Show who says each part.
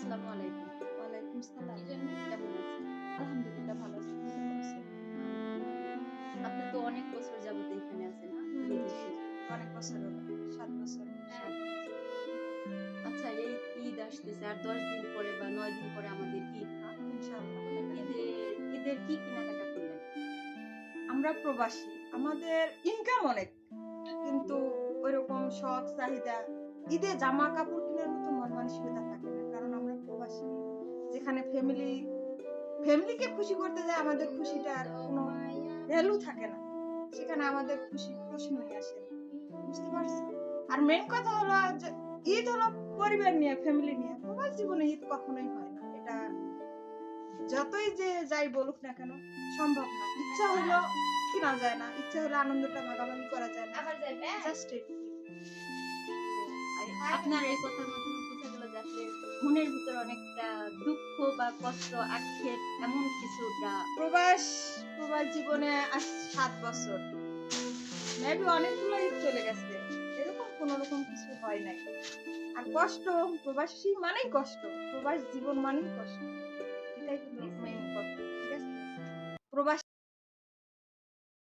Speaker 1: আসসালামু আলাইকুম।
Speaker 2: ওয়ালাইকুম সালাম।
Speaker 1: কেমন আছেন?
Speaker 2: আলহামদুলিল্লাহ ভালো আছি। তুমি কেমন আছো?
Speaker 1: আপনি তো অনেক বছর যাবত এখানে আছেন না?
Speaker 2: জি।
Speaker 1: বিদেশে।
Speaker 2: অনেক বছর হলো। ৭ বছর।
Speaker 1: ৭ বছর। আচ্ছা এই ঈদ আসতেছে আর ১০ দিন পরে বা ৯ দিন পরে আমাদের ঈদ, হ্যাঁ?
Speaker 2: ইনশাআল্লাহ।
Speaker 1: ঈদের কি কেনাকাটা করলেন?
Speaker 2: আমরা প্রবাসী। আমাদের ইনকাম অনেক। কিন্তু ঐরকম শখ চাহিদা ঈদে জামা কাপড় কেনার মতো মন মানসিকতা থাকে না। কারণ আমরা প্রবাসী। যেখানে ফ্যামিলিকে খুশি করতে যাই আমাদের খুশিটার কোনো ভ্যালু থাকে না। সেখানে আমাদের খুশির প্রশ্নই আসে না। বুঝতে পারছো? আর মেইন কথা হলো যে ঈদ হলো পরিবার নিয়ে, ফ্যামিলি নিয়ে। প্রবাস জীবনে ঈদ কখনোই হয় না। এটা যতই যে যাই বলুক না কেন সম্ভব না। ইচ্ছা হইলেও কিনা যায় না। ইচ্ছা হলে আনন্দটা ভাগাভাগি করা যায় না। Just it.
Speaker 1: আপনার এই কথার মাধ্যমে বোঝা গেল যে আসলে মনের ভিতরে অনেকটা দুঃখ বা কষ্ট, আক্ষেপ এমন কিছুটা
Speaker 2: প্রবাস প্রবাস জীবনে আজ ৭ বছর। মেবি অনেকগুলো ঈদ চলে গেছে। এরকম কোনরকম কিছু হয় নাই। আর কষ্ট প্রবাসী মানেই কষ্ট। প্রবাস জীবন মানেই কষ্ট। এটাই হলো মেইন কথা। ঠিক আছে? প্রবাস